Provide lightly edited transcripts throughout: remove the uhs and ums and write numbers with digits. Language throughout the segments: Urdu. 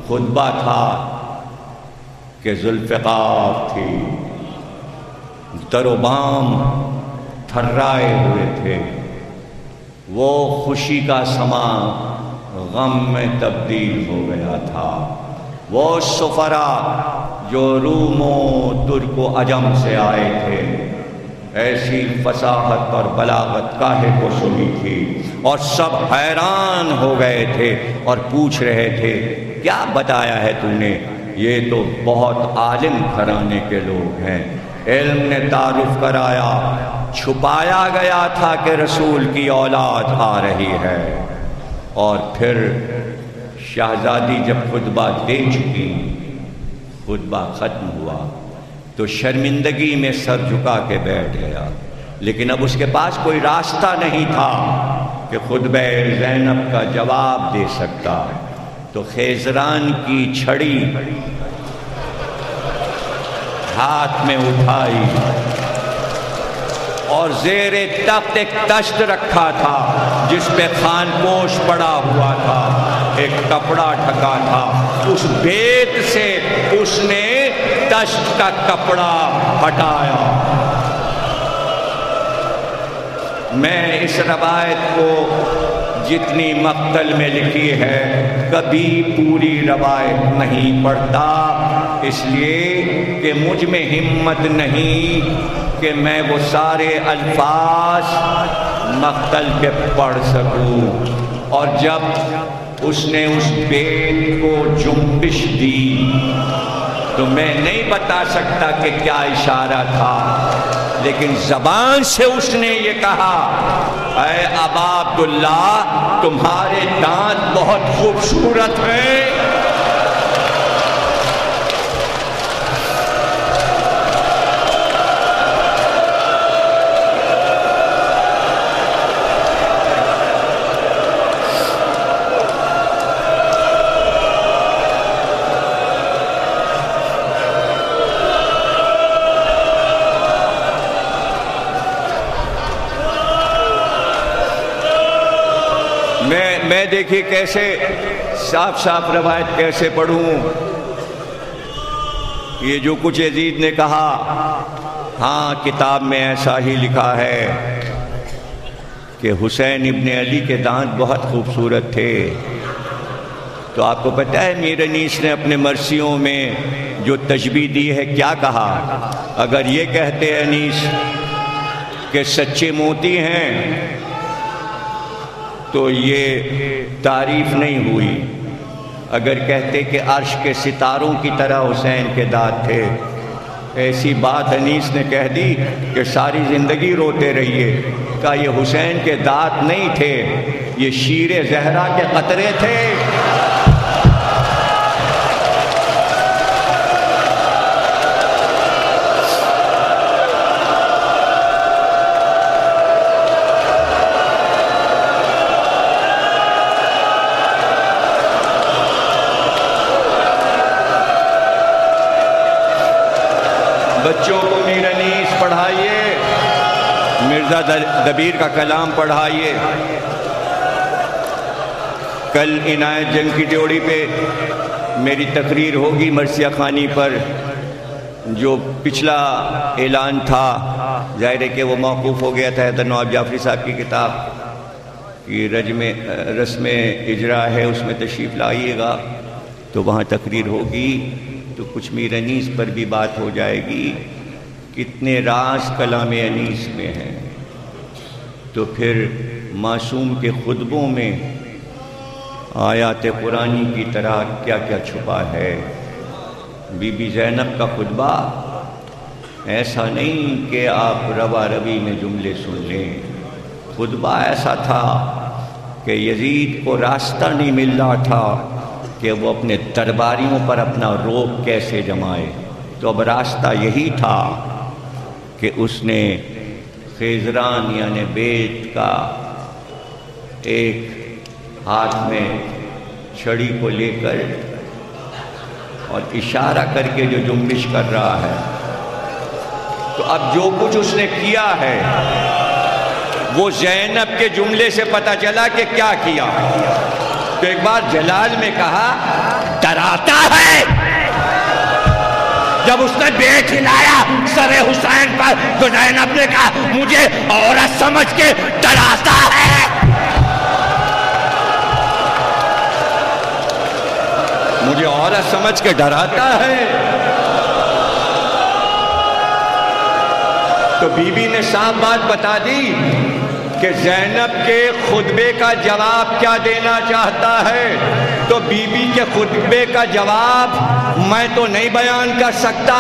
خطبہ تھا کہ ذوالفقار تھی، در و بام تھرائے ہوئے تھے، وہ خوشی کا سما غم میں تبدیل ہو گیا تھا۔ وہ سفرا جو روم و ترک و عجم سے آئے تھے، ایسی فصاحت اور بلاغت کاہے کو سنی تھی، اور سب حیران ہو گئے تھے اور پوچھ رہے تھے کیا بتایا ہے تو نے؟ یہ تو بہت عالم گھرانے کے لوگ ہیں، علم نے تعارف کرایا، چھپایا گیا تھا کہ رسول کی اولاد آ رہی ہے۔ اور پھر شہزادی جب خطبہ دے چکی، خطبہ ختم ہوا تو شرمندگی میں سر جھکا کے بیٹھ گیا، لیکن اب اس کے پاس کوئی راستہ نہیں تھا کہ خطبہ زینب کا جواب دے سکتا، تو خیزران کی چھڑی ہاتھ میں اٹھائی اور زیر تخت ایک تشت رکھا تھا جس پہ خان پوش پڑا ہوا تھا، ایک کپڑا ڈھکا تھا، اس بیت سے اس نے تشت کا کپڑا ہٹایا۔ میں اس روایت کو جتنی مقتل میں لکھی ہے کبھی پوری روایت نہیں پڑھتا، اس لیے کہ مجھ میں ہمت نہیں کہ میں وہ سارے الفاظ مقتل کے پڑھ سکوں۔ اور جب اس نے اس بیت کو جنبش دی تو میں نہیں بتا سکتا کہ کیا اشارہ تھا، لیکن زبان سے اس نے یہ کہا اے ابا عبداللہ تمہارے دانت بہت خوبصورت ہیں۔ میں دیکھیے کیسے صاف صاف روایت کیسے پڑھوں۔ یہ جو کچھ یزید نے کہا، ہاں کتاب میں ایسا ہی لکھا ہے کہ حسین ابن علی کے دانت بہت خوبصورت تھے۔ تو آپ کو پتہ ہے میر انیس نے اپنے مرثیوں میں جو تشبیہ دی ہے کیا کہا؟ اگر یہ کہتے انیس کہ سچے موتی ہیں تو یہ تعریف نہیں ہوئی، اگر کہتے کہ عرش کے ستاروں کی طرح حسین کے دانت تھے، ایسی بات انیس نے کہہ دی کہ ساری زندگی روتے رہیے۔ کہا یہ حسین کے دانت نہیں تھے، یہ شیر زہرا کے قطرے تھے۔ بچوں کو میر انیس پڑھائیے، مرزا دبیر کا کلام پڑھائیے۔ کل عنایت جنگ کی ڈیوڑی پہ میری تقریر ہوگی مرثیہ خوانی پر، جو پچھلا اعلان تھا ظاہر ہے کہ وہ موقوف ہو گیا تھا۔ حیدر نواب جعفری صاحب کی کتاب کی رسم اجرا ہے، اس میں تشریف لائیے گا تو وہاں تقریر ہوگی، تو کچھ میر انیس پر بھی بات ہو جائے گی۔ کتنے راز کلام انیس میں ہیں، تو پھر معصوم کے خطبوں میں آیات قرآنی کی طرح کیا کیا چھپا ہے۔ بی بی زینب کا خطبہ ایسا نہیں کہ آپ روا روی میں جملے سن لیں، خطبہ ایسا تھا کہ یزید کو راستہ نہیں مل رہا تھا کہ وہ اپنے درباریوں پر اپنا روب کیسے جمائے، تو اب راستہ یہی تھا کہ اس نے خیزران یعنی بیت کا ایک ہاتھ میں چھڑی کو لے کر اور اشارہ کر کے جو جنبش کر رہا ہے، تو اب جو کچھ اس نے کیا ہے وہ زینب کے جملے سے پتہ چلا کہ کیا کیا۔ تو ایک بار جلال میں کہا ڈراتا جب اس نے بیٹ ہلایا سر حسین پر تو زینب نے کہا مجھے عورت سمجھ کے ڈراتا ہے، مجھے عورت سمجھ کے ڈراتا ہے۔ تو بی بی نے صاف بات بتا دی کہ زینب کے خطبے کا جواب کیا دینا چاہتا ہے۔ تو بی بی کے خطبے کا جواب میں تو نہیں بیان کر سکتا،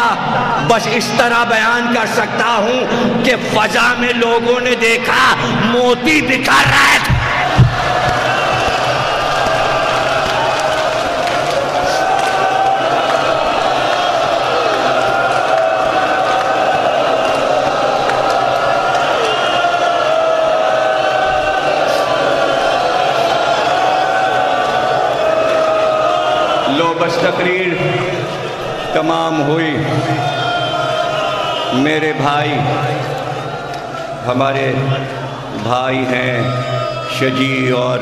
بس اس طرح بیان کر سکتا ہوں کہ فضا میں لوگوں نے دیکھا موتی بکھر رہا ہے۔ بس تقریر تمام ہوئی۔ میرے بھائی، ہمارے بھائی ہیں شجیع اور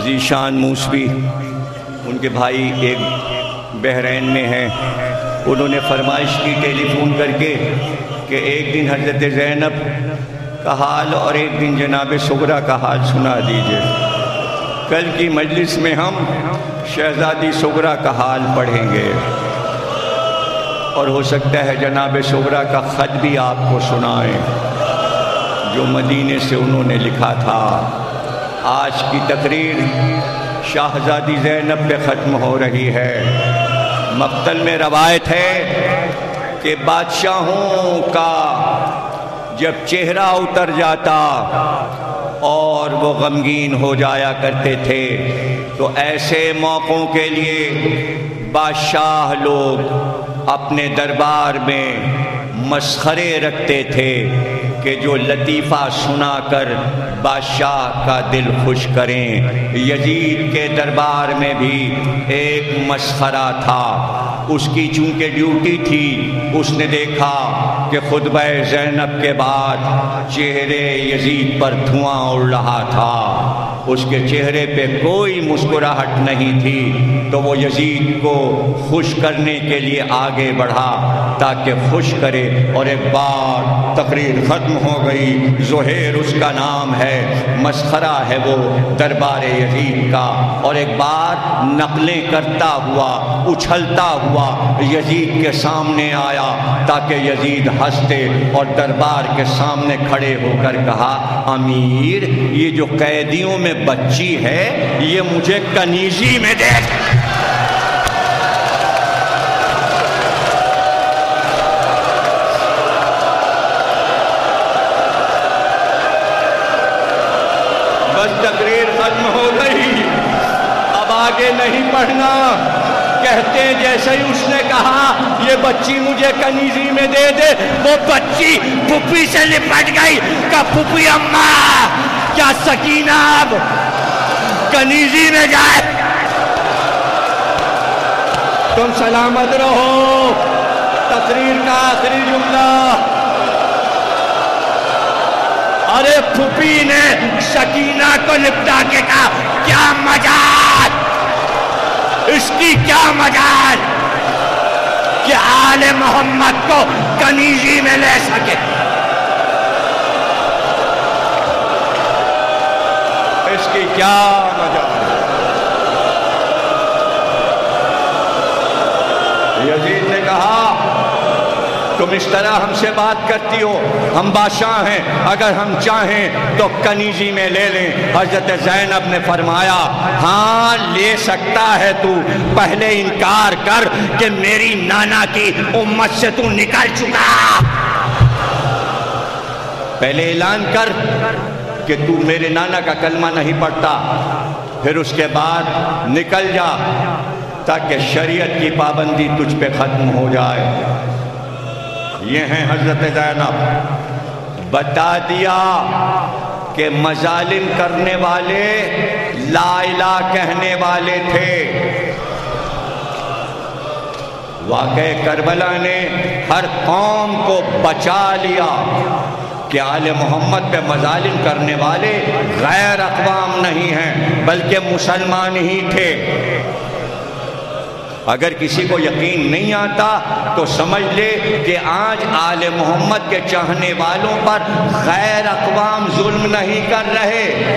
ذیشان موسوی، ان کے بھائی ایک بحرین میں ہیں، انہوں نے فرمائش کی ٹیلی فون کر کے کہ ایک دن حضرت زینب کا حال اور ایک دن جناب سغرا کا حال سنا دیجئے۔ کل کی مجلس میں ہم شہزادی سغرا کا حال پڑھیں گے اور ہو سکتا ہے جناب سغرا کا خط بھی آپ کو سنائیں جو مدینے سے انہوں نے لکھا تھا۔ آج کی تقریر شہزادی زینب پہ ختم ہو رہی ہے۔ مقتل میں روایت ہے کہ بادشاہوں کا جب چہرہ اتر جاتا اور وہ غمگین ہو جایا کرتے تھے تو ایسے موقعوں کے لیے بادشاہ لوگ اپنے دربار میں مسخرے رکھتے تھے کہ جو لطیفہ سنا کر بادشاہ کا دل خوش کریں۔ یزید کے دربار میں بھی ایک مسخرہ تھا، اس کی چونکہ ڈیوٹی تھی، اس نے دیکھا کہ خطبہ زینب کے بعد چہرے یزید پر دھواں اڑ رہا تھا، اس کے چہرے پہ کوئی مسکراہٹ نہیں تھی، تو وہ یزید کو خوش کرنے کے لیے آگے بڑھا تاکہ خوش کرے، اور ایک بار تقریر ختم ہو گئی۔ زہیر اس کا نام ہے، مسخرہ ہے وہ دربار یزید کا، اور ایک بار نقلیں کرتا ہوا اچھلتا ہوا یزید کے سامنے آیا تاکہ یزید ہنستے، اور دربار کے سامنے کھڑے ہو کر کہا امیر یہ جو قیدیوں میں بچی ہے یہ مجھے کنیزی میں دیکھ۔ بس تقریر ختم ہو گئی، اب آگے نہیں پڑھنا۔ کہتے ہیں جیسے ہی اس نے کہا یہ بچی مجھے کنیزی میں دے دے، وہ بچی پھپھی سے لپٹ گئی کہ پھپھی اماں کیا سکینہ اب کنیزی میں جائے؟ تم سلامت رہو۔ تقریر کا آخری جملہ، ارے پھپھی نے سکینہ کو لپٹا کے کہا کیا مجال، اس کی کیا مجال کہ آل محمد کو کنیزی میں لے سکے۔ اس کی کیا مجال۔ یزید نے کہا تم اس طرح ہم سے بات کرتی ہو، ہم بادشاہ ہیں، اگر ہم چاہیں تو کنیزی میں لے لیں۔ حضرت زینب نے فرمایا ہاں لے سکتا ہے تو، پہلے انکار کر کہ میری نانا کی امت سے تو نکل چکا، پہلے اعلان کر کہ تو میرے نانا کا کلمہ نہیں پڑھتا، پھر اس کے بعد نکل جا تاکہ شریعت کی پابندی تجھ پہ ختم ہو جائے۔ یہ ہیں حضرت زینب۔ بتا دیا کہ مظالم کرنے والے لا الہ کہنے والے تھے۔ واقعہ کربلا نے ہر قوم کو بچا لیا کہ آل محمد پہ مظالم کرنے والے غیر اقوام نہیں ہیں بلکہ مسلمان ہی تھے۔ اگر کسی کو یقین نہیں آتا تو سمجھ لے کہ آج آل محمد کے چاہنے والوں پر غیر اقوام ظلم نہیں کر رہے،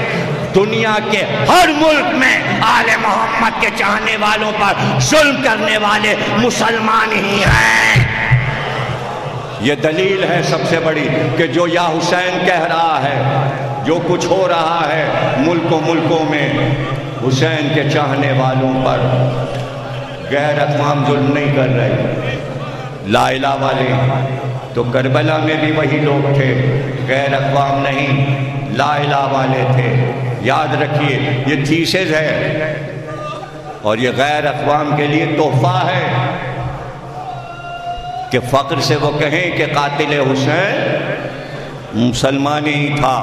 دنیا کے ہر ملک میں آل محمد کے چاہنے والوں پر ظلم کرنے والے مسلمان ہی ہیں۔ یہ دلیل ہے سب سے بڑی کہ جو یا حسین کہہ رہا ہے، جو کچھ ہو رہا ہے ملکوں میں، حسین کے چاہنے والوں پر غیر اقوام ظلم نہیں کر رہے۔ لا الہ والے تو کربلا میں بھی وہی لوگ تھے، غیر اقوام نہیں، لا الہ والے تھے۔ یاد رکھیے یہ تھیسز ہے اور یہ غیر اقوام کے لیے تحفہ ہے کہ فخر سے وہ کہیں کہ قاتل حسین مسلمان ہی تھا،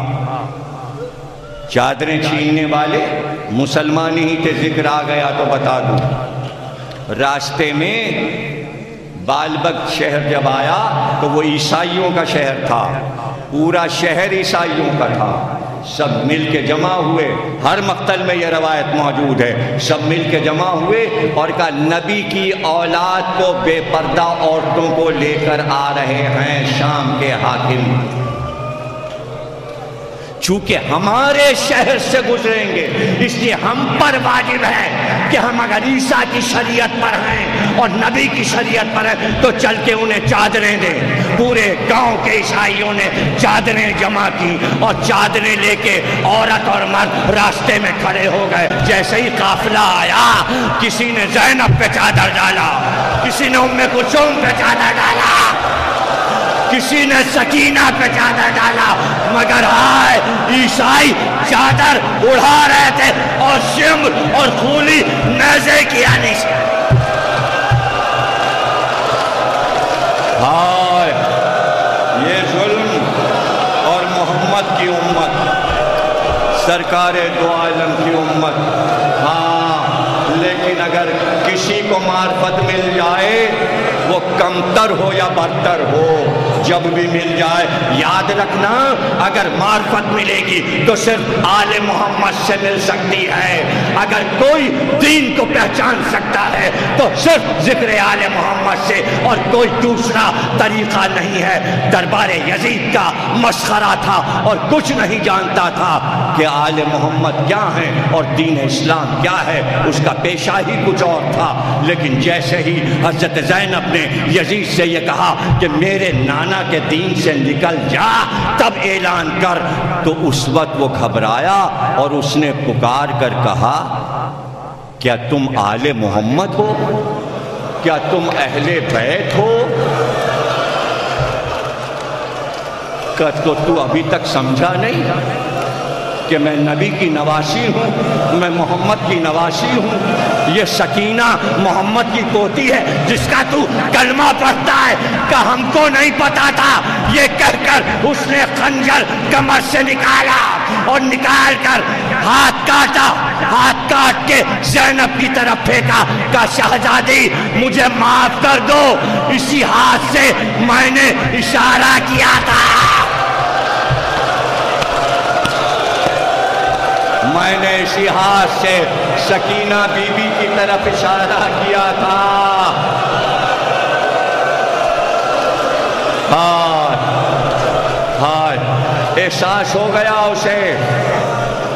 چادریں چھیننے والے مسلمان ہی تھے۔ ذکر آ گیا تو بتا دوں، راستے میں بالبک شہر جب آیا تو وہ عیسائیوں کا شہر تھا، پورا شہر عیسائیوں کا تھا۔ سب مل کے جمع ہوئے، ہر مقتل میں یہ روایت موجود ہے، سب مل کے جمع ہوئے اور کہا نبی کی اولاد کو بے پردہ عورتوں کو لے کر آ رہے ہیں شام کے حاکم، چونکہ ہمارے شہر سے گزریں گے اس لیے ہم پر واجب ہے کہ ہم اگر عیسیٰ کی شریعت پر ہیں اور نبی کی شریعت پر ہیں تو چل کے انہیں چادریں دیں۔ پورے گاؤں کے عیسائیوں نے چادریں جمع کی اور چادریں لے کے عورت اور مرد راستے میں کھڑے ہو گئے۔ جیسے ہی قافلہ آیا کسی نے زینب پہ چادر ڈالا، کسی نے ام کلثوم پہ چادر ڈالا، کسی نے سکینہ پہ چادر ڈالا، مگر آئے عیسائی چادر اڑا رہے تھے اور شمر اور خولی نیزے کی آنی سے۔ ہائے یہ ظلم اور محمد کی امت، سرکار دو عالم کی امت۔ ہاں لیکن اگر کسی کو معرفت مل جائے وہ کمتر ہو یا برتر ہو، جب بھی مل جائے یاد رکھنا اگر معرفت ملے گی تو صرف آل محمد سے مل سکتی ہے۔ اگر کوئی دین کو پہچان سکتا ہے تو صرف ذکر آل محمد سے، اور کوئی دوسرا طریقہ نہیں ہے۔ دربار یزید کا مسخرہ تھا اور کچھ نہیں جانتا تھا کہ آل محمد کیا ہیں اور دین اسلام کیا ہے، اس کا پیشہ ہی کچھ اور تھا۔ لیکن جیسے ہی حضرت زینب نے یزید سے یہ کہا کہ میرے نانا کے دین سے نکل جا، تب اعلان کر، تو اس وقت وہ گھبرایا اور اس نے پکار کر کہا کیا تم آل محمد ہو؟ کیا تم اہل بیت ہو؟ کہ تو ابھی تک سمجھا نہیں کہ میں نبی کی نواسی ہوں، میں محمد کی نواسی ہوں، یہ سکینہ محمد کی پوتی ہے جس کا تو کلمہ پڑھتا ہے، کہ ہم کو نہیں پتا تھا۔ یہ کہہ کر اس نے خنجر کمر سے نکالا اور نکال کر ہاتھ کاٹا، ہاتھ کاٹ کے زینب کی طرف پھینکا، کہا شہزادی مجھے معاف کر دو، اسی ہاتھ سے میں نے اشارہ کیا تھا، میں نے اسی ہاتھ سے سکینہ بی بی کی طرف اشارہ کیا تھا۔ ہائے احساس ہو گیا اسے،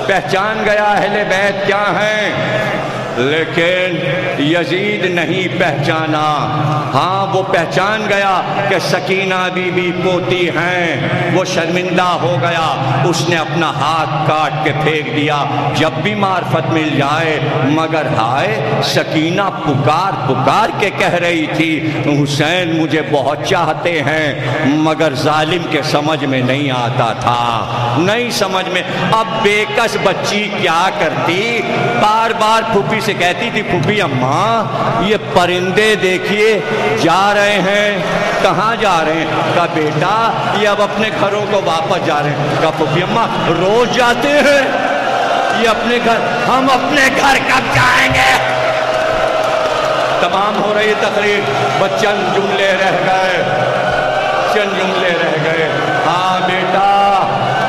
پہچان گیا اہل بیت کیا ہیں، لیکن یزید نہیں پہچانا۔ ہاں وہ پہچان گیا کہ سکینہ بی بی پوتی ہیں، وہ شرمندہ ہو گیا، اس نے اپنا ہاتھ کاٹ کے پھینک دیا۔ جب بھی معرفت مل جائے، مگر ہائے سکینہ پکار پکار کے کہہ رہی تھی حسین مجھے بہت چاہتے ہیں، مگر ظالم کے سمجھ میں نہیں آتا تھا، نہیں سمجھ میں۔ اب بے کس بچی کیا کرتی، بار بار پھوپھی سے کہتی تھی پھوپھی اماں یہ پرندے دیکھیے جا رہے ہیں، کہاں جا رہے ہیں؟ کہا بیٹا یہ اب اپنے گھروں کو واپس جا رہے ہیں۔ کہا پھوپھی اماں روز جاتے ہیں یہ اپنے گھر، ہم اپنے گھر کب جائیں گے؟ تمام ہو رہی تقریر، بس چند جملے رہ گئے، چند جملے رہ گئے۔ ہاں بیٹا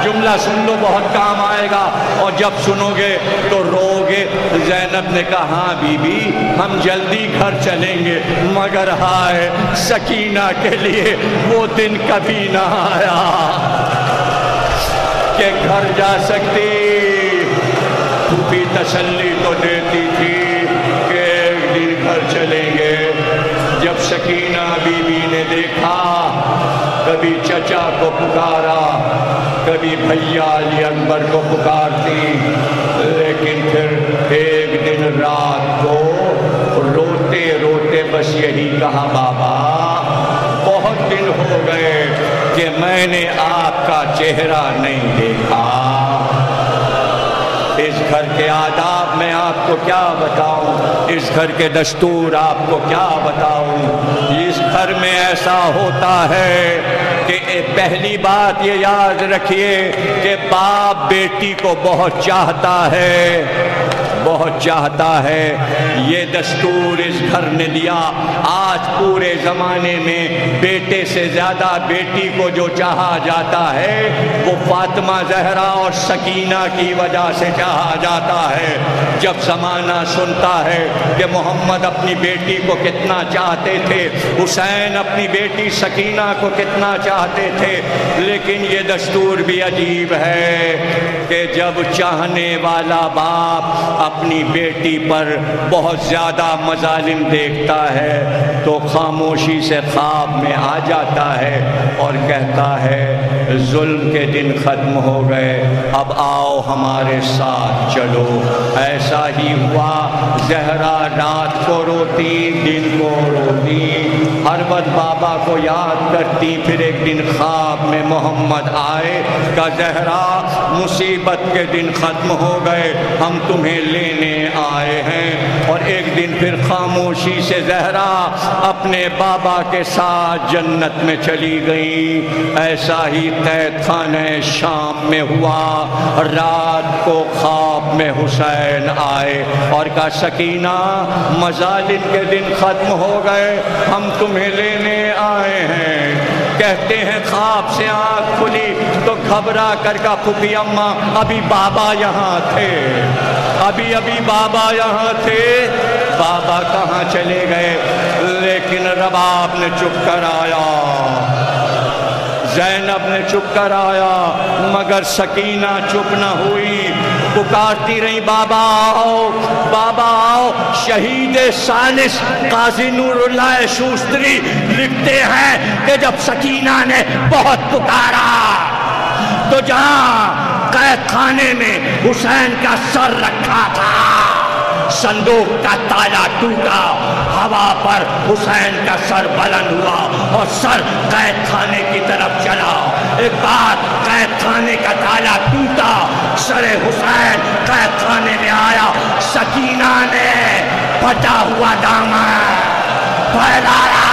جو جملہ سن لو، بہت کام آئے گا، اور جب سنو گے تو رو گے۔ زینب نے کہا ہاں بی بی ہم جلدی گھر چلیں گے، مگر ہائے سکینہ کے لیے وہ دن کبھی نہ آیا کہ گھر جا سکتی۔ پھوپھی تسلی تو دیتی تھی کہ ایک دن گھر چلیں گے۔ جب سکینہ بی بی نے دیکھا کبھی چچا کو پکارا، کبھی بھیا علی اکبر کو پکارتی، لیکن پھر ایک دن رات کو روتے روتے بس یہی کہا بابا بہت دن ہو گئے کہ میں نے آپ کا چہرہ نہیں دیکھا۔ اس گھر کے آداب میں آپ کو کیا بتاؤں، اس گھر کے دستور آپ کو کیا بتاؤں۔ اس گھر میں ایسا ہوتا ہے کہ پہلی بات یہ یاد رکھیے کہ باپ بیٹی کو بہت چاہتا ہے، بہت چاہتا ہے۔ یہ دستور اس گھر نے دیا۔ آج پورے زمانے میں بیٹے سے زیادہ بیٹی کو جو چاہا جاتا ہے وہ فاطمہ زہرا اور سکینہ کی وجہ سے چاہا جاتا ہے۔ جب زمانہ سنتا ہے کہ محمد اپنی بیٹی کو کتنا چاہتے تھے، حسین اپنی بیٹی سکینہ کو کتنا چاہتے تھے، لیکن یہ دستور بھی عجیب ہے کہ جب چاہنے والا باپ اپنی بیٹی پر بہت زیادہ مظالم دیکھتا ہے تو خاموشی سے خواب میں آ جاتا ہے اور کہتا ہے ظلم کے دن ختم ہو گئے، اب آؤ ہمارے ساتھ چلو۔ ایسا ہی ہوا، زہرا رات کو روتی، دن کو روتی، ہر وقت بابا کو یاد کرتی۔ پھر ایک دن خواب میں محمد آئے کہ زہرا مصیبت کے دن ختم ہو گئے، ہم تمہیں لینے آئے ہیں۔ اور ایک دن پھر خاموشی سے زہرا اپنے بابا کے ساتھ جنت میں چلی گئی۔ ایسا ہی قید خانہ شام میں ہوا، رات کو خواب میں حسین آئے اور کہا سکینہ مظالم کے دن ختم ہو گئے، ہم تمہیں لینے آئے ہیں۔ کہتے ہیں خواب سے آنکھ کھلی تو گھبرا کر کا پھوپھی اماں ابھی بابا یہاں تھے، ابھی بابا یہاں تھے، بابا کہاں چلے گئے؟ لیکن رباب نے چپ کر آیا، زینب نے چپ کر آیا، مگر سکینہ چپ نہ ہوئی، پکارتی رہی بابا آؤ، بابا آؤ۔ شہید ثالث قاضی نور اللہ شوستری لکھتے ہیں کہ جب سکینہ نے بہت پکارا تو جہاں قید خانے میں حسین کا سر رکھا تھا صندوق کا تالا ٹوٹا، ہوا پر حسین کا سر بلند ہوا اور سر قید خانے کی طرف چلا۔ ایک بار قید خانے کا تالا ٹوٹا، سر حسین قید خانے میں آیا، سکینہ نے پھٹا ہوا دامن پھیلایا،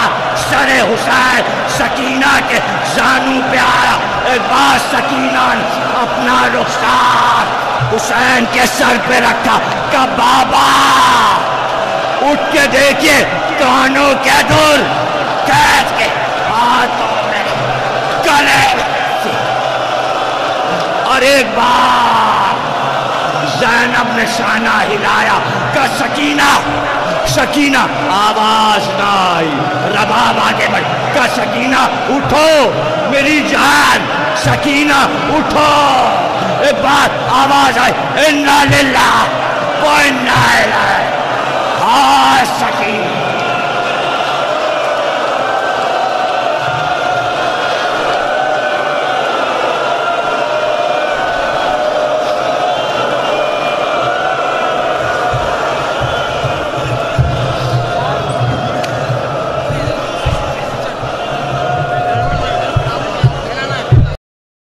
سر حسین سکینہ کے زانوں پہ آیا۔ ایک بار سکینہ نے اپنا رخسار حسین کے سر پہ رکھا کہ بابا اٹھ کے دیکھیے کانوں کے دل قید کے ہاتھوں میں گلے، اور ایک بار زینب نے شانہ ہلایا کہ سکینہ سکینہ، آواز نہ آئی، رباب آگے بڑھ کہ سکینہ اٹھو میری جان، سکینہ اٹھو۔ ایک بار آواز آئی انا للہ و انا الیہ